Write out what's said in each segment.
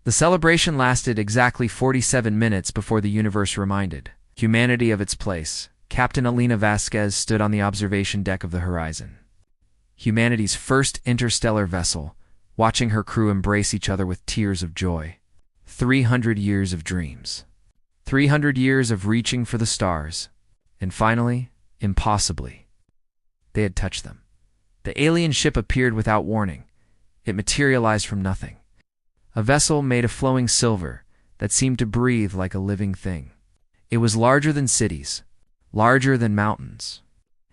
The celebration lasted exactly 47 minutes before the universe reminded humanity of its place. Captain Alina Vasquez stood on the observation deck of the Horizon, humanity's first interstellar vessel, watching her crew embrace each other with tears of joy. 300 years of dreams. 300 years of reaching for the stars. And finally, impossibly, they had touched them. The alien ship appeared without warning. It materialized from nothing. A vessel made of flowing silver that seemed to breathe like a living thing. It was larger than cities, larger than mountains.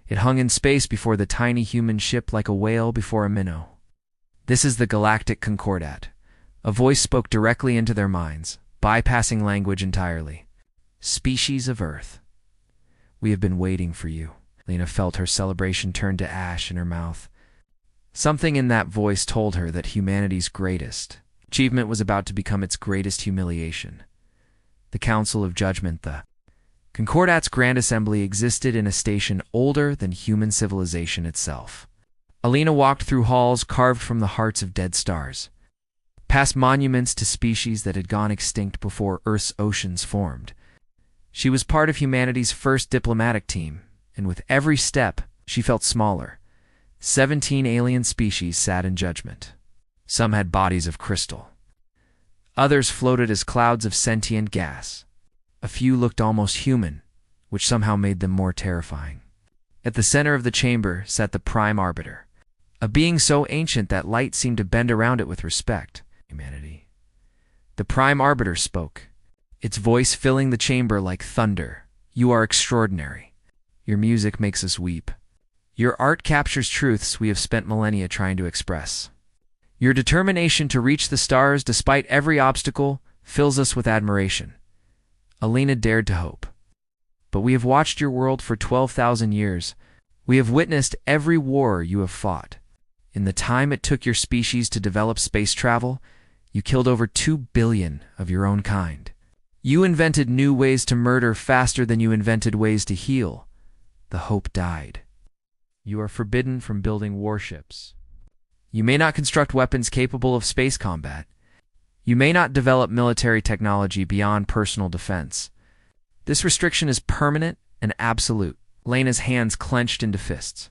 It hung in space before the tiny human ship like a whale before a minnow. "This is the Galactic Concordat." A voice spoke directly into their minds, bypassing language entirely. "Species of Earth, we have been waiting for you." Lena felt her celebration turn to ash in her mouth. Something in that voice told her that humanity's greatest achievement was about to become its greatest humiliation. The Council of Judgment, the Concordat's Grand Assembly, existed in a station older than human civilization itself. Alina walked through halls carved from the hearts of dead stars, past monuments to species that had gone extinct before Earth's oceans formed. She was part of humanity's first diplomatic team, and with every step, she felt smaller. 17 alien species sat in judgment. Some had bodies of crystal. Others floated as clouds of sentient gas. A few looked almost human, which somehow made them more terrifying. At the center of the chamber sat the Prime Arbiter, a being so ancient that light seemed to bend around it with respect. Humanity. The Prime Arbiter spoke, its voice filling the chamber like thunder. "You are extraordinary. Your music makes us weep. Your art captures truths we have spent millennia trying to express. Your determination to reach the stars despite every obstacle fills us with admiration." Alina dared to hope. "But we have watched your world for 12,000 years. We have witnessed every war you have fought. In the time it took your species to develop space travel, you killed over 2 billion of your own kind. You invented new ways to murder faster than you invented ways to heal. The hope died. You are forbidden from building warships. You may not construct weapons capable of space combat. You may not develop military technology beyond personal defense. This restriction is permanent and absolute." Lena's hands clenched into fists.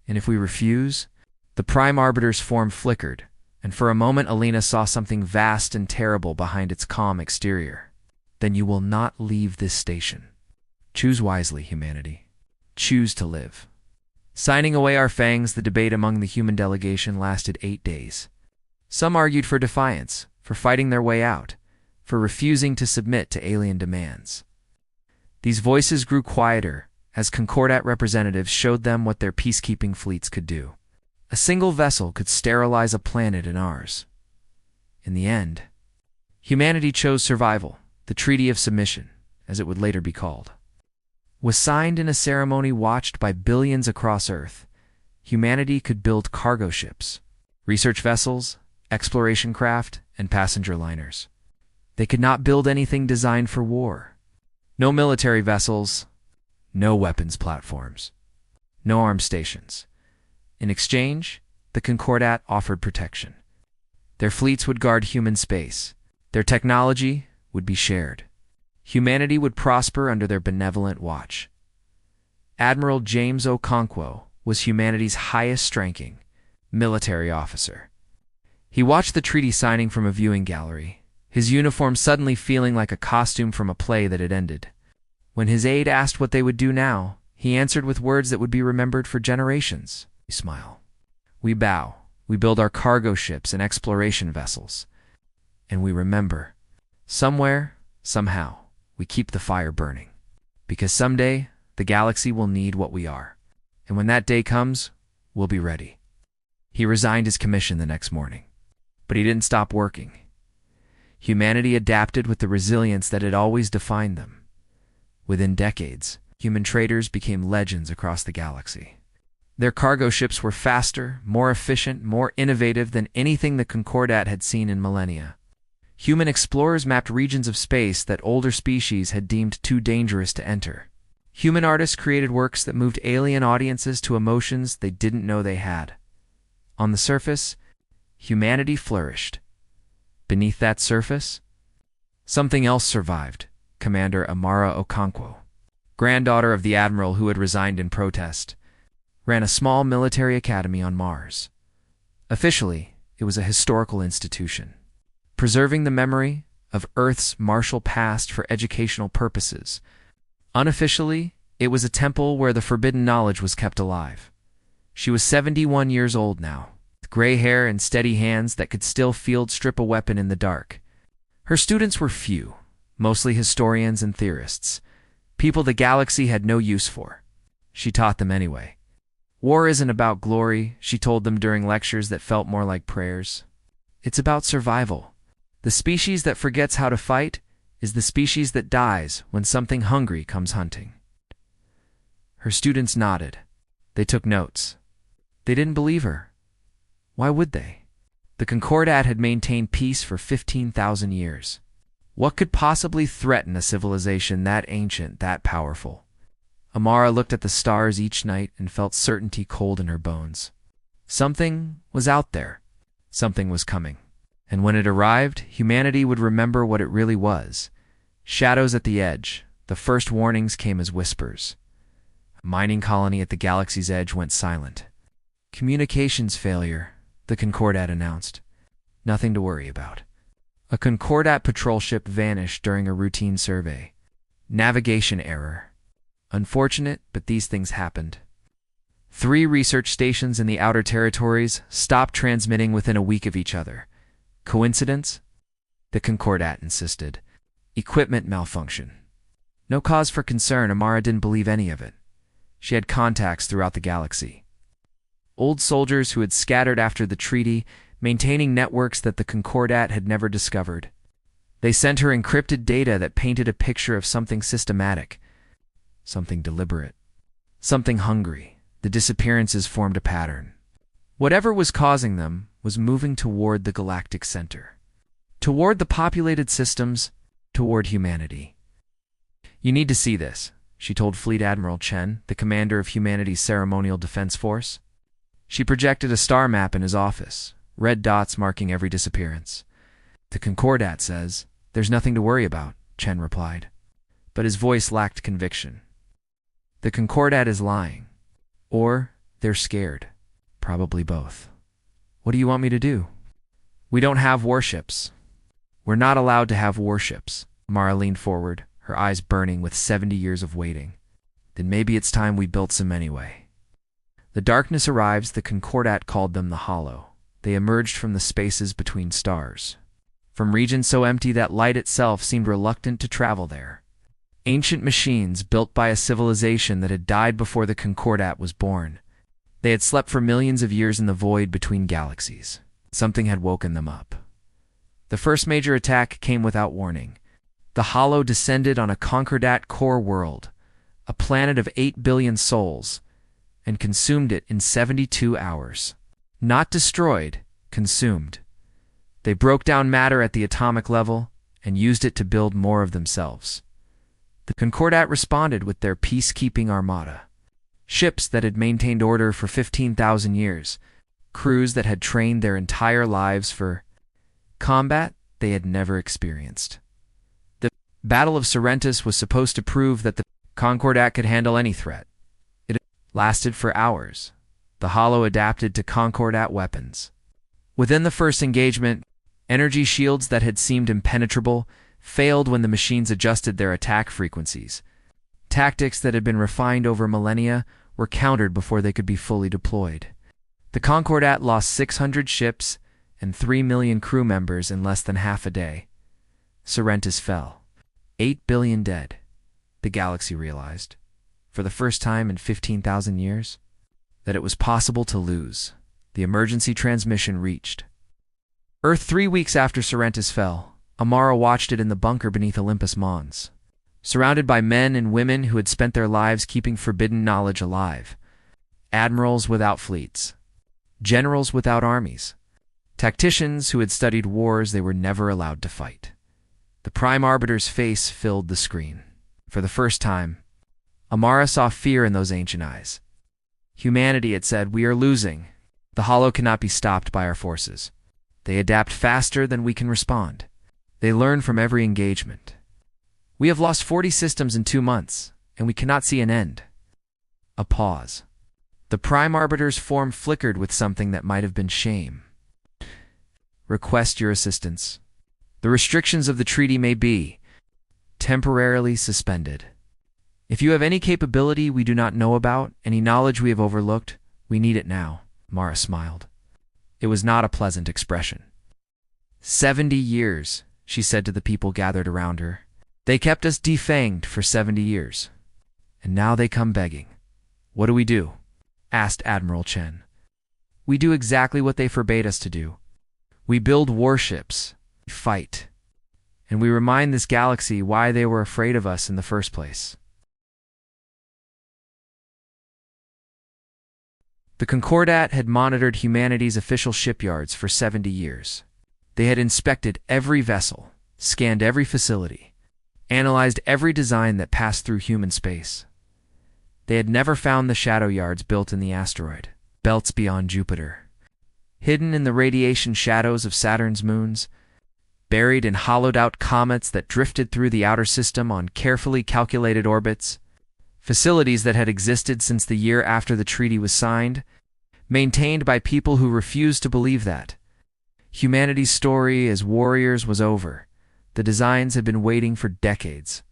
"And if we refuse?" The Prime Arbiter's form flickered, and for a moment Alina saw something vast and terrible behind its calm exterior. "Then you will not leave this station. Choose wisely, humanity. Choose to live." Signing away our fangs, the debate among the human delegation lasted 8 days. Some argued for defiance, for fighting their way out, for refusing to submit to alien demands. These voices grew quieter as Concordat representatives showed them what their peacekeeping fleets could do. A single vessel could sterilize a planet in ours. In the end, humanity chose survival. The Treaty of Submission, as it would later be called, was signed in a ceremony watched by billions across Earth. Humanity could build cargo ships, research vessels, exploration craft, and passenger liners. They could not build anything designed for war. No military vessels, no weapons platforms, no armed stations. In exchange, the Concordat offered protection. Their fleets would guard human space. Their technology would be shared. Humanity would prosper under their benevolent watch. Admiral James Okonkwo was humanity's highest-ranking military officer. He watched the treaty signing from a viewing gallery, his uniform suddenly feeling like a costume from a play that had ended. When his aide asked what they would do now, he answered with words that would be remembered for generations. "We smile. We bow. We build our cargo ships and exploration vessels. And we remember. Somewhere, somehow, we keep the fire burning. Because someday, the galaxy will need what we are. And when that day comes, we'll be ready." He resigned his commission the next morning. But he didn't stop working. Humanity adapted with the resilience that had always defined them. Within decades, human traders became legends across the galaxy. Their cargo ships were faster, more efficient, more innovative than anything the Concordat had seen in millennia. Human explorers mapped regions of space that older species had deemed too dangerous to enter. Human artists created works that moved alien audiences to emotions they didn't know they had. On the surface, humanity flourished. Beneath that surface, something else survived. Commander Amara Okonkwo, granddaughter of the admiral who had resigned in protest, ran a small military academy on Mars. Officially, it was a historical institution, preserving the memory of Earth's martial past for educational purposes. Unofficially, it was a temple where the forbidden knowledge was kept alive. She was 71 years old now, with gray hair and steady hands that could still field strip a weapon in the dark. Her students were few, mostly historians and theorists, people the galaxy had no use for. She taught them anyway. War isn't about glory, she told them during lectures that felt more like prayers. It's about survival. The species that forgets how to fight is the species that dies when something hungry comes hunting. Her students nodded. They took notes. They didn't believe her. Why would they? The Concordat had maintained peace for 15,000 years. What could possibly threaten a civilization that ancient, that powerful? Amara looked at the stars each night and felt certainty cold in her bones. Something was out there. Something was coming. And when it arrived, humanity would remember what it really was. Shadows at the edge. The first warnings came as whispers. A mining colony at the galaxy's edge went silent. Communications failure, the Concordat announced. Nothing to worry about. A Concordat patrol ship vanished during a routine survey. Navigation error. Unfortunate, but these things happened. 3 research stations in the outer territories stopped transmitting within a week of each other. Coincidence? The Concordat insisted. Equipment malfunction. No cause for concern, Amara didn't believe any of it. She had contacts throughout the galaxy. Old soldiers who had scattered after the treaty, maintaining networks that the Concordat had never discovered. They sent her encrypted data that painted a picture of something systematic, something deliberate, something hungry. The disappearances formed a pattern. Whatever was causing them was moving toward the galactic center, toward the populated systems, toward humanity. You need to see this, she told Fleet Admiral Chen, the commander of humanity's ceremonial defense force. She projected a star map in his office, red dots marking every disappearance. The Concordat says, "There's nothing to worry about," Chen replied. But his voice lacked conviction. The Concordat is lying. Or they're scared. Probably both. What do you want me to do? We don't have warships. We're not allowed to have warships. Mara leaned forward, her eyes burning with 70 years of waiting. Then maybe it's time we built some anyway. The darkness arrives, the Concordat called them the Hollow. They emerged from the spaces between stars, from regions so empty that light itself seemed reluctant to travel there. Ancient machines built by a civilization that had died before the Concordat was born. They had slept for millions of years in the void between galaxies. Something had woken them up. The first major attack came without warning. The Hollow descended on a Concordat core world, a planet of 8 billion souls, and consumed it in 72 hours. Not destroyed, consumed. They broke down matter at the atomic level and used it to build more of themselves. The Concordat responded with their peacekeeping armada. Ships that had maintained order for 15,000 years, crews that had trained their entire lives for combat they had never experienced. The Battle of Sorrentis was supposed to prove that the Concordat could handle any threat. It lasted for hours. The Hollow adapted to Concordat weapons. Within the first engagement, energy shields that had seemed impenetrable failed when the machines adjusted their attack frequencies. Tactics that had been refined over millennia were countered before they could be fully deployed. The Concordat lost 600 ships and 3 million crew members in less than half a day. Sorrentis fell. 8 billion dead, the galaxy realized, for the first time in 15,000 years, that it was possible to lose. The emergency transmission reached Earth 3 weeks after Sorrentis fell. Amara watched it in the bunker beneath Olympus Mons, surrounded by men and women who had spent their lives keeping forbidden knowledge alive. Admirals without fleets, generals without armies, tacticians who had studied wars they were never allowed to fight. The Prime Arbiter's face filled the screen. For the first time, Amara saw fear in those ancient eyes. Humanity, it said, we are losing. The Hollow cannot be stopped by our forces. They adapt faster than we can respond. They learn from every engagement. We have lost 40 systems in 2 months, and we cannot see an end. A pause. The Prime Arbiter's form flickered with something that might have been shame. Request your assistance. The restrictions of the treaty may be temporarily suspended. If you have any capability we do not know about, any knowledge we have overlooked, we need it now. Mara smiled. It was not a pleasant expression. 70 years, she said to the people gathered around her. They kept us defanged for 70 years. And now they come begging. What do we do? Asked Admiral Chen. We do exactly what they forbade us to do. We build warships, fight, and we remind this galaxy why they were afraid of us in the first place. The Concordat had monitored humanity's official shipyards for 70 years. They had inspected every vessel, scanned every facility, analyzed every design that passed through human space. They had never found the shadow yards built in the asteroid belts beyond Jupiter, hidden in the radiation shadows of Saturn's moons, buried in hollowed-out comets that drifted through the outer system on carefully calculated orbits, facilities that had existed since the year after the treaty was signed, maintained by people who refused to believe that humanity's story as warriors was over. The designs had been waiting for decades.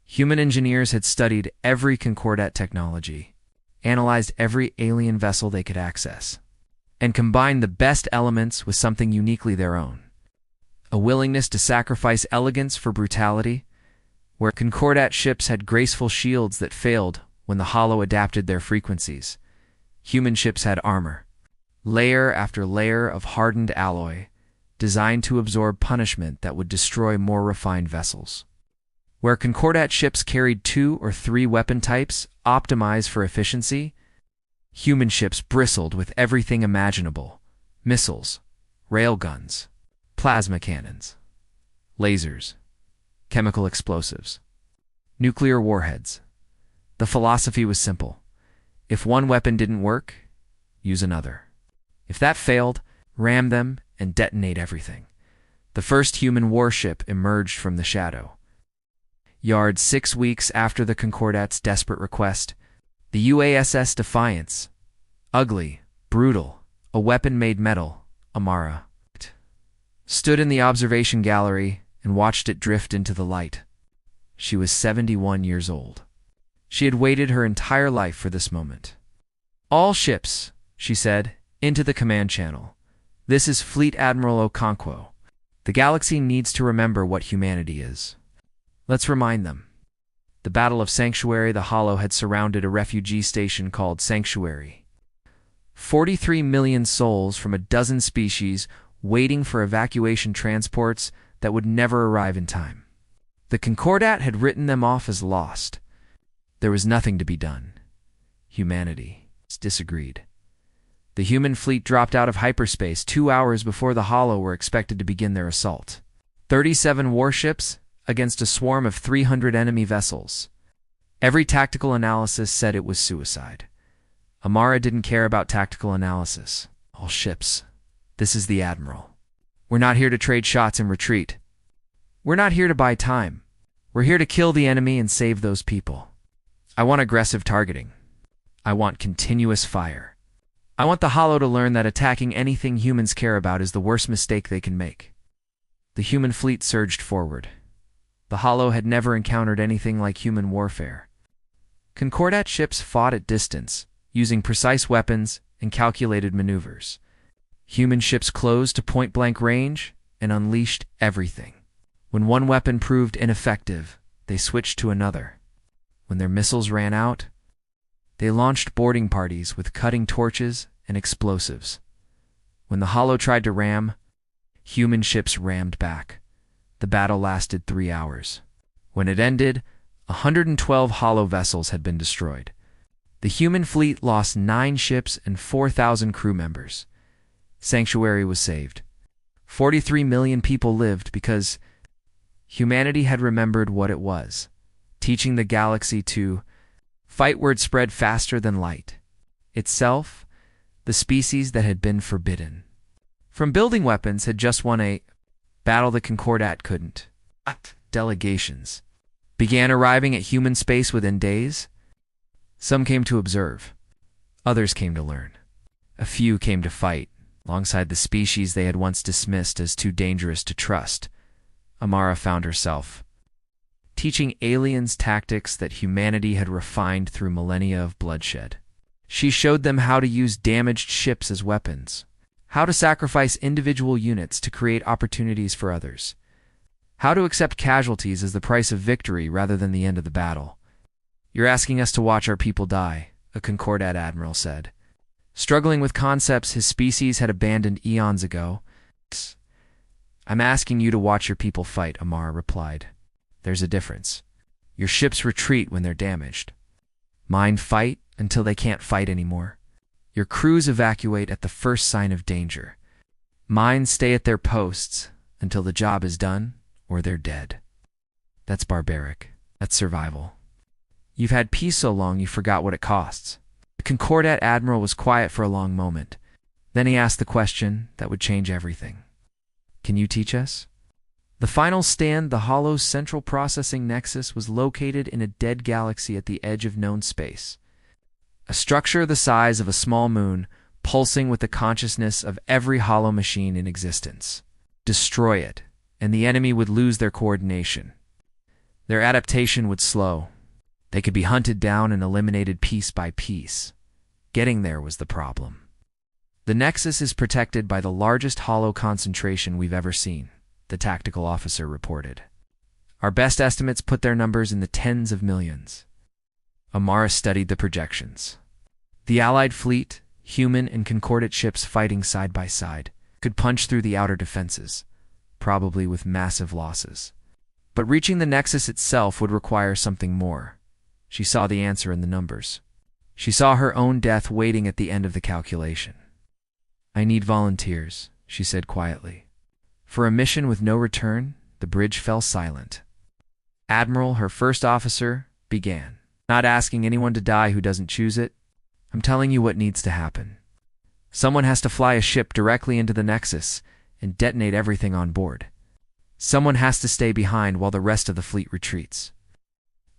Human engineers had studied every Concordat technology, analyzed every alien vessel they could access, and combined the best elements with something uniquely their own. A willingness to sacrifice elegance for brutality, where Concordat ships had graceful shields that failed when the hollow adapted their frequencies. Human ships had armor, layer after layer of hardened alloy, designed to absorb punishment that would destroy more refined vessels. Where Concordat ships carried 2 or 3 weapon types optimized for efficiency, human ships bristled with everything imaginable: missiles, railguns, plasma cannons, lasers, chemical explosives, nuclear warheads. The philosophy was simple. If one weapon didn't work, use another. If that failed, ram them and detonate everything. The first human warship emerged from the shadow. Yard 6 weeks after the Concordat's desperate request, the UASS Defiance, ugly, brutal, a weapon made metal, Amara, stood in the observation gallery and watched it drift into the light. She was 71 years old. She had waited her entire life for this moment. All ships, she said, into the command channel. This is Fleet Admiral Okonkwo. The galaxy needs to remember what humanity is. Let's remind them. The Battle of Sanctuary, the Hollow had surrounded a refugee station called Sanctuary. 43 million souls from a dozen species waiting for evacuation transports that would never arrive in time. The Concordat had written them off as lost. There was nothing to be done. Humanity disagreed. The human fleet dropped out of hyperspace 2 hours before the Hollow were expected to begin their assault. 37 warships against a swarm of 300 enemy vessels. Every tactical analysis said it was suicide. Amara didn't care about tactical analysis. All ships. This is the Admiral. We're not here to trade shots and retreat. We're not here to buy time. We're here to kill the enemy and save those people. I want aggressive targeting. I want continuous fire. I want the Hollow to learn that attacking anything humans care about is the worst mistake they can make. The human fleet surged forward. The Hollow had never encountered anything like human warfare. Concordat ships fought at distance, using precise weapons and calculated maneuvers. Human ships closed to point-blank range and unleashed everything. When one weapon proved ineffective, they switched to another. When their missiles ran out, they launched boarding parties with cutting torches and explosives. When the Hollow tried to ram, human ships rammed back. The battle lasted 3 hours. When it ended, 112 Hollow vessels had been destroyed. The human fleet lost 9 ships and 4,000 crew members. Sanctuary was saved. 43 million people lived because humanity had remembered what it was, teaching the galaxy to fight word spread faster than light. Itself, the species that had been forbidden. from building weapons had just won a battle the Concordat couldn't. Delegations began arriving at human space within days. Some came to observe. Others came to learn. A few came to fight, alongside the species they had once dismissed as too dangerous to trust. Amara found herself teaching aliens tactics that humanity had refined through millennia of bloodshed. She showed them how to use damaged ships as weapons, how to sacrifice individual units to create opportunities for others, how to accept casualties as the price of victory rather than the end of the battle. "You're asking us to watch our people die," a Concordat admiral said. Struggling with concepts his species had abandoned eons ago. "I'm asking you to watch your people fight," Amara replied. "There's a difference. Your ships retreat when they're damaged. Mine fight until they can't fight anymore. Your crews evacuate at the first sign of danger. Mine stay at their posts until the job is done or they're dead. That's barbaric. That's survival. You've had peace so long you forgot what it costs." The Concordat admiral was quiet for a long moment. Then he asked the question that would change everything. "Can you teach us?" The final stand, the Hollow's central processing nexus, was located in a dead galaxy at the edge of known space. A structure the size of a small moon, pulsing with the consciousness of every Hollow machine in existence. Destroy it, and the enemy would lose their coordination. Their adaptation would slow. They could be hunted down and eliminated piece by piece. Getting there was the problem. "The Nexus is protected by the largest Hollow concentration we've ever seen," the tactical officer reported. "Our best estimates put their numbers in the tens of millions." Amara studied the projections. The Allied fleet, human and Concordat ships fighting side by side, could punch through the outer defenses, probably with massive losses. But reaching the Nexus itself would require something more. She saw the answer in the numbers. She saw her own death waiting at the end of the calculation. "I need volunteers," she said quietly. For a mission with no return, the bridge fell silent. Admiral, her first officer, began. "Not asking anyone to die who doesn't choose it. I'm telling you what needs to happen. Someone has to fly a ship directly into the Nexus and detonate everything on board. Someone has to stay behind while the rest of the fleet retreats."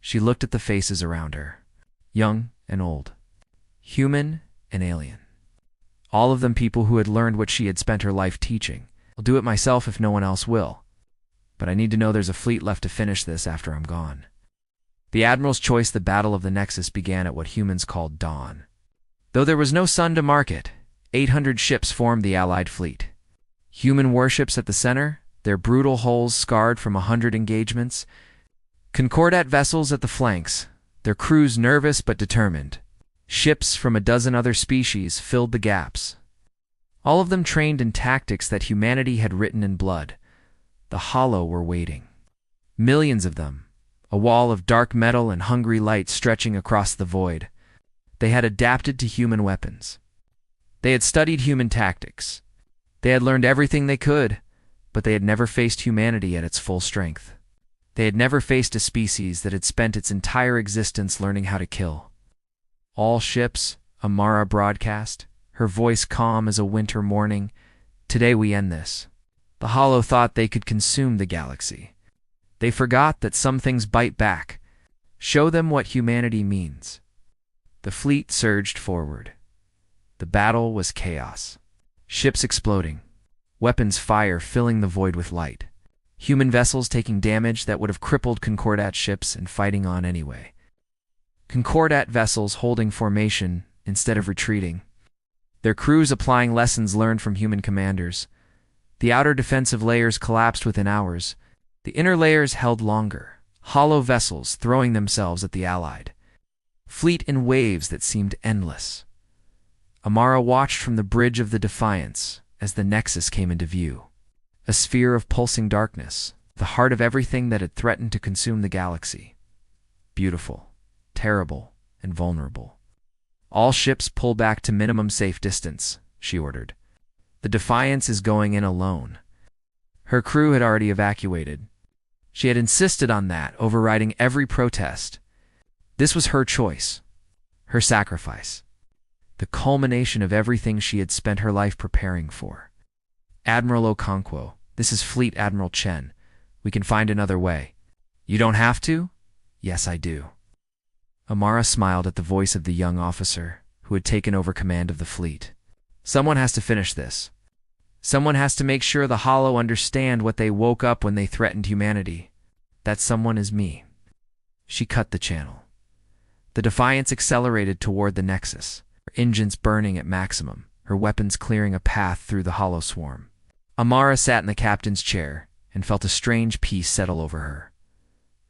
She looked at the faces around her, young and old, human and alien. All of them people who had learned what she had spent her life teaching. "I'll do it myself if no one else will. But I need to know there's a fleet left to finish this after I'm gone." The Admiral's choice, the Battle of the Nexus, began at what humans called dawn. Though there was no sun to mark it, 800 ships formed the Allied fleet. Human warships at the center, their brutal hulls scarred from 100 engagements. Concordat vessels at the flanks, their crews nervous but determined. Ships from a dozen other species filled the gaps. All of them trained in tactics that humanity had written in blood. The Hollow were waiting. Millions of them, a wall of dark metal and hungry light stretching across the void. They had adapted to human weapons. They had studied human tactics. They had learned everything they could, but they had never faced humanity at its full strength. They had never faced a species that had spent its entire existence learning how to kill. "All ships," Amara broadcast, her voice calm as a winter morning. "Today we end this." The Hollow thought they could consume the galaxy. They forgot that some things bite back. Show them what humanity means. The fleet surged forward. The battle was chaos. Ships exploding. Weapons fire filling the void with light. Human vessels taking damage that would have crippled Concordat ships and fighting on anyway. Concordat vessels holding formation instead of retreating. Their crews applying lessons learned from human commanders. The outer defensive layers collapsed within hours. The inner layers held longer. Hollow vessels throwing themselves at the Allied fleet in waves that seemed endless. Amara watched from the bridge of the Defiance as the Nexus came into view. A sphere of pulsing darkness, the heart of everything that had threatened to consume the galaxy. Beautiful, terrible, and vulnerable. "All ships pull back to minimum safe distance," she ordered. "The Defiance is going in alone." Her crew had already evacuated. She had insisted on that, overriding every protest. This was her choice, her sacrifice, the culmination of everything she had spent her life preparing for. Admiral Okonkwo, this is Fleet Admiral Chen. We can find another way. You don't have to? Yes, I do. Amara smiled at the voice of the young officer who had taken over command of the fleet. Someone has to finish this. Someone has to make sure the Hollow understand what they woke up when they threatened humanity. That someone is me. She cut the channel. The Defiance accelerated toward the Nexus, her engines burning at maximum, her weapons clearing a path through the Hollow swarm. Amara sat in the captain's chair and felt a strange peace settle over her.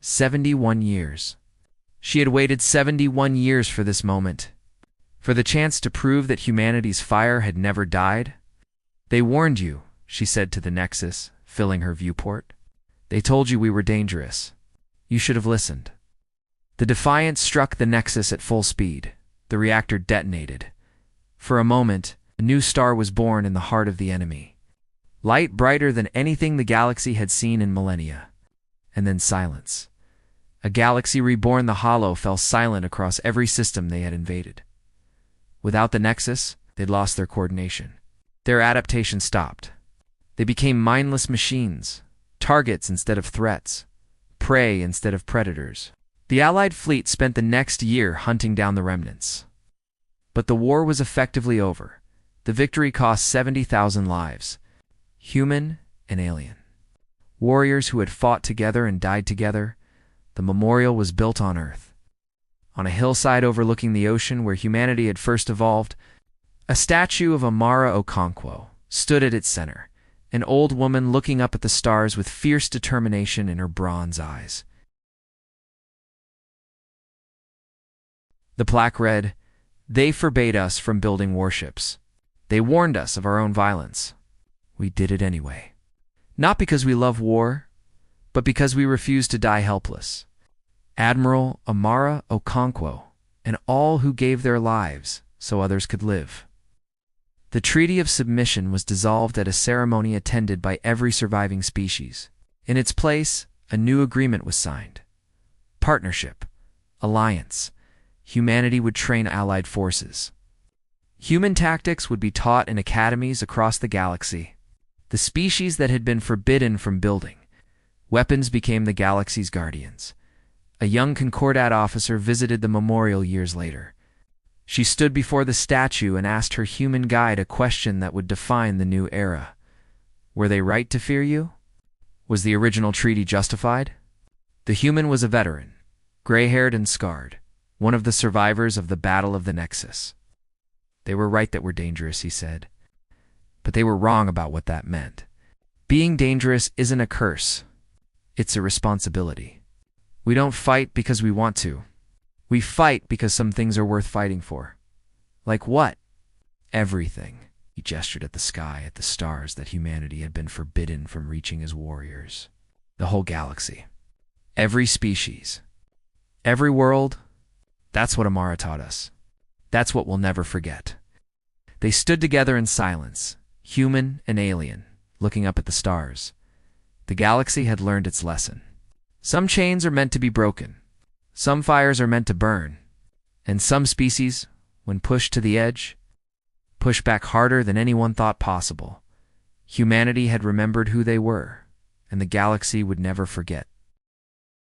71 years. She had waited 71 years for this moment, for the chance to prove that humanity's fire had never died. They warned you, she said to the Nexus, filling her viewport. They told you we were dangerous. You should have listened. The Defiant struck the Nexus at full speed. The reactor detonated. For a moment, a new star was born in the heart of the enemy. Light brighter than anything the galaxy had seen in millennia. And then silence. A galaxy reborn, the Hollow fell silent across every system they had invaded. Without the Nexus, they'd lost their coordination. Their adaptation stopped. They became mindless machines, targets instead of threats, prey instead of predators. The Allied fleet spent the next year hunting down the remnants. But the war was effectively over. The victory cost 70,000 lives, human and alien. Warriors who had fought together and died together. The memorial was built on Earth. On a hillside overlooking the ocean where humanity had first evolved, a statue of Amara Okonkwo stood at its center, an old woman looking up at the stars with fierce determination in her bronze eyes. The plaque read, "They forbade us from building warships. They warned us of our own violence. We did it anyway. Not because we love war, but because we refuse to die helpless. Admiral Amara Okonkwo, and all who gave their lives so others could live." The Treaty of Submission was dissolved at a ceremony attended by every surviving species. In its place, a new agreement was signed. Partnership, alliance. Humanity would train Allied forces. Human tactics would be taught in academies across the galaxy. The species that had been forbidden from building weapons became the galaxy's guardians. A young Concordat officer visited the memorial years later. She stood before the statue and asked her human guide a question that would define the new era. Were they right to fear you? Was the original treaty justified? The human was a veteran, gray-haired and scarred, one of the survivors of the Battle of the Nexus. They were right that we're dangerous, he said. But they were wrong about what that meant. Being dangerous isn't a curse. It's a responsibility. We don't fight because we want to. We fight because some things are worth fighting for. Like what? Everything. He gestured at the sky, at the stars that humanity had been forbidden from reaching as warriors. The whole galaxy. Every species. Every world. That's what Amara taught us. That's what we'll never forget. They stood together in silence, human and alien, looking up at the stars. The galaxy had learned its lesson. Some chains are meant to be broken. Some fires are meant to burn. And some species, when pushed to the edge, push back harder than anyone thought possible. Humanity had remembered who they were, and the galaxy would never forget.